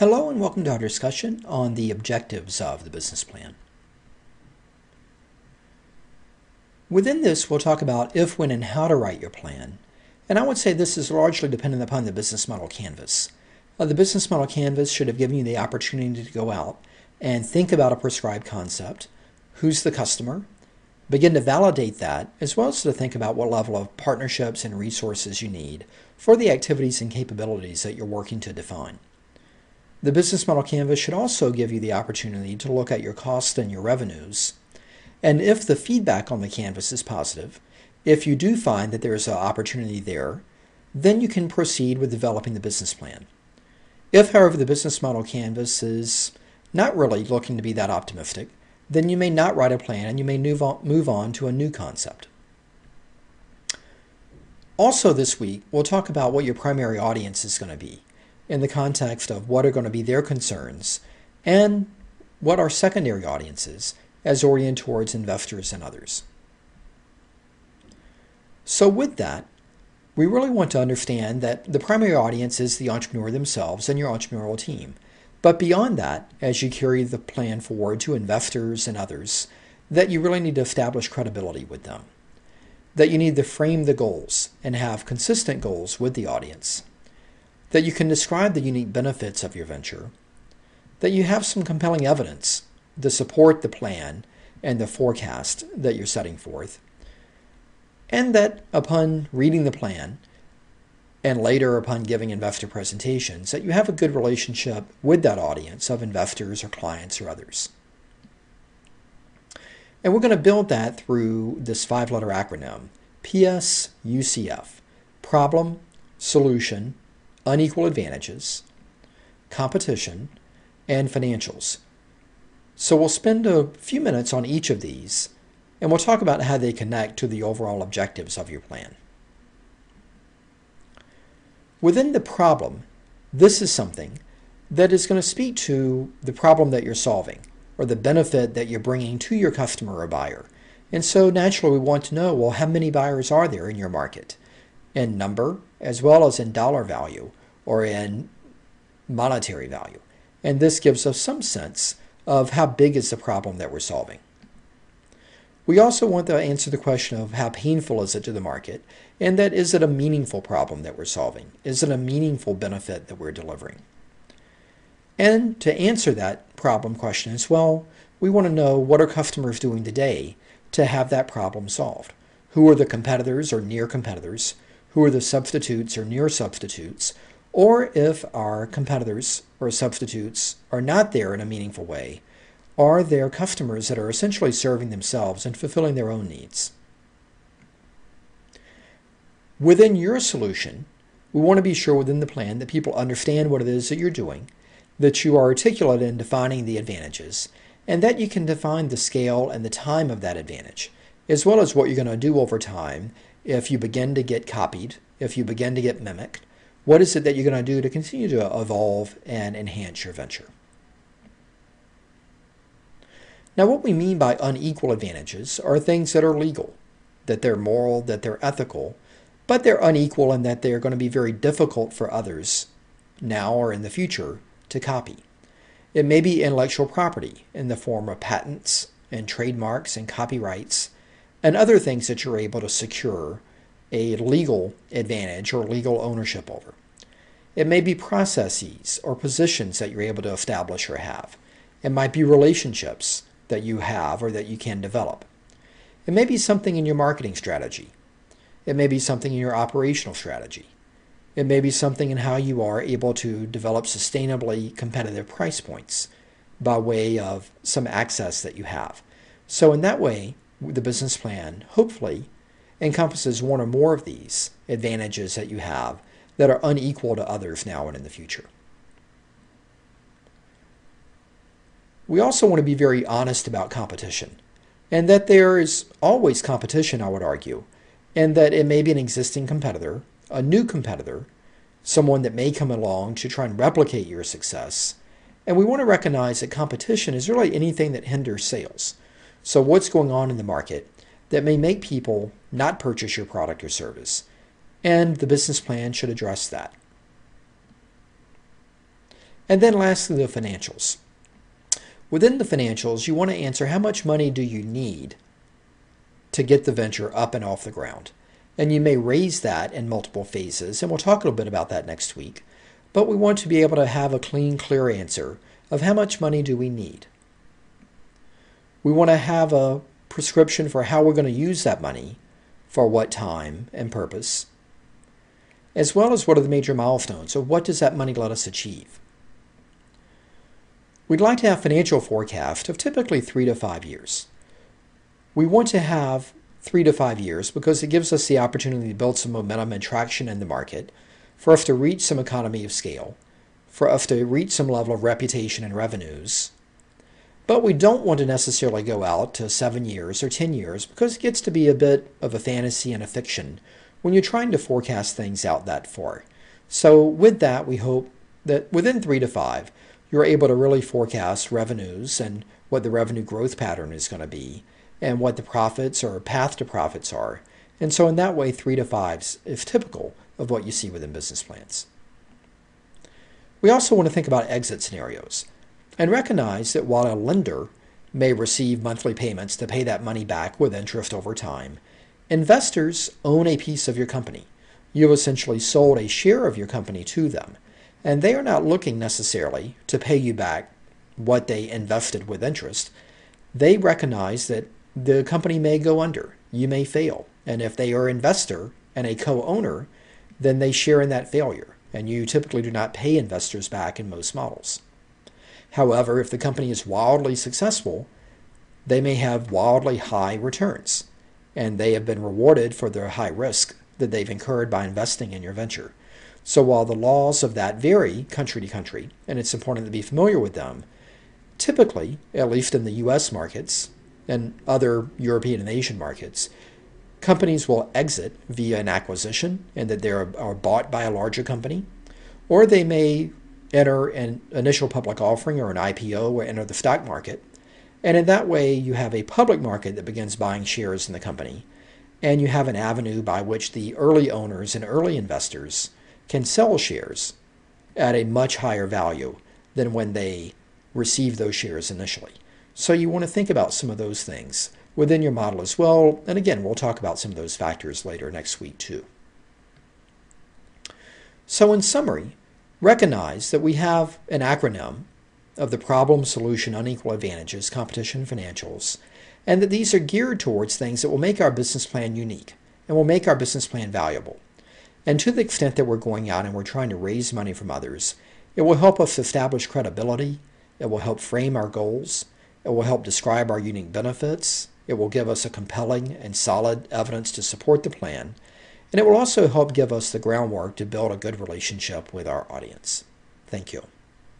Hello and welcome to our discussion on the objectives of the business plan. Within this, we'll talk about if, when, and how to write your plan. And I would say this is largely dependent upon the business model canvas. The business model canvas should have given you the opportunity to go out and think about a prescribed concept, who's the customer, begin to validate that, as well as to think about what level of partnerships and resources you need for the activities and capabilities that you're working to define. The business model canvas should also give you the opportunity to look at your costs and your revenues. And if the feedback on the canvas is positive, if you do find that there's an opportunity there, then you can proceed with developing the business plan. If, however, the business model canvas is not really looking to be that optimistic, then you may not write a plan and you may move on to a new concept. Also this week, we'll talk about what your primary audience is going to be in the context of what are going to be their concerns and what are secondary audiences as oriented towards investors and others. So with that, we really want to understand that the primary audience is the entrepreneur themselves and your entrepreneurial team. But beyond that, as you carry the plan forward to investors and others, that you really need to establish credibility with them. That you need to frame the goals and have consistent goals with the audience. That you can describe the unique benefits of your venture. That you have some compelling evidence to support the plan and the forecast that you're setting forth. And that upon reading the plan and later upon giving investor presentations, that you have a good relationship with that audience of investors or clients or others. And we're going to build that through this 5-letter acronym, PSUCF: problem, solution, unequal advantages, competition, and financials. So we'll spend a few minutes on each of these, and we'll talk about how they connect to the overall objectives of your plan. Within the problem, this is something that is going to speak to the problem that you're solving or the benefit that you're bringing to your customer or buyer. And so naturally we want to know, well, how many buyers are there in your market? In number, as well as in dollar value or in monetary value. And this gives us some sense of how big is the problem that we're solving. We also want to answer the question of how painful is it to the market, and that is it a meaningful problem that we're solving? Is it a meaningful benefit that we're delivering? And to answer that problem question as well, we want to know what are customers doing today to have that problem solved? Who are the competitors or near competitors? Who are the substitutes or near substitutes? Or if our competitors or substitutes are not there in a meaningful way, are there customers that are essentially serving themselves and fulfilling their own needs? Within your solution, we want to be sure within the plan that people understand what it is that you're doing, that you are articulate in defining the advantages, and that you can define the scale and the time of that advantage, as well as what you're going to do over time if you begin to get copied, if you begin to get mimicked. What is it that you're going to do to continue to evolve and enhance your venture? Now, what we mean by unequal advantages are things that are legal, that they're moral, that they're ethical, but they're unequal in that they're going to be very difficult for others now or in the future to copy. It may be intellectual property in the form of patents and trademarks and copyrights and other things that you're able to secure a legal advantage or legal ownership over. It may be processes or positions that you're able to establish or have. It might be relationships that you have or that you can develop. It may be something in your marketing strategy. It may be something in your operational strategy. It may be something in how you are able to develop sustainably competitive price points by way of some access that you have. So in that way, the business plan hopefully encompasses one or more of these advantages that you have that are unequal to others now and in the future. We also want to be very honest about competition, and that there is always competition, I would argue, and that it may be an existing competitor, a new competitor, someone that may come along to try and replicate your success. And we want to recognize that competition is really anything that hinders sales. So what's going on in the market that may make people not purchase your product or service? And the business plan should address that. And then lastly, the financials. Within the financials, you want to answer how much money do you need to get the venture up and off the ground. And you may raise that in multiple phases, and we'll talk a little bit about that next week. But we want to be able to have a clean, clear answer of how much money do we need. We want to have a prescription for how we're going to use that money, for what time and purpose, as well as what are the major milestones, so what does that money let us achieve. We'd like to have financial forecast of typically 3 to 5 years. We want to have 3 to 5 years because it gives us the opportunity to build some momentum and traction in the market, for us to reach some economy of scale, for us to reach some level of reputation and revenues. But we don't want to necessarily go out to 7 years or 10 years because it gets to be a bit of a fantasy and a fiction when you're trying to forecast things out that far. So with that, we hope that within 3 to 5, you're able to really forecast revenues and what the revenue growth pattern is going to be and what the profits or path to profits are. And so in that way, 3 to 5 is typical of what you see within business plans. We also want to think about exit scenarios and recognize that while a lender may receive monthly payments to pay that money back with interest over time, investors own a piece of your company. You've essentially sold a share of your company to them, and they are not looking necessarily to pay you back what they invested with interest. They recognize that the company may go under, you may fail, and if they are an investor and a co-owner, then they share in that failure, and you typically do not pay investors back in most models. However, if the company is wildly successful, they may have wildly high returns, and they have been rewarded for their high risk that they've incurred by investing in your venture. So while the laws of that vary country to country, and it's important to be familiar with them, typically, at least in the US markets and other European and Asian markets, companies will exit via an acquisition and that they are bought by a larger company, or they may enter an initial public offering or an IPO or enter the stock market. And in that way, you have a public market that begins buying shares in the company, and you have an avenue by which the early owners and early investors can sell shares at a much higher value than when they receive those shares initially. So you want to think about some of those things within your model as well. And again, we'll talk about some of those factors later next week too. So in summary, recognize that we have an acronym of the problem, solution, unequal advantages, competition, financials, and that these are geared towards things that will make our business plan unique and will make our business plan valuable. And to the extent that we're going out and we're trying to raise money from others, it will help us establish credibility, it will help frame our goals, it will help describe our unique benefits, it will give us a compelling and solid evidence to support the plan, and it will also help give us the groundwork to build a good relationship with our audience. Thank you.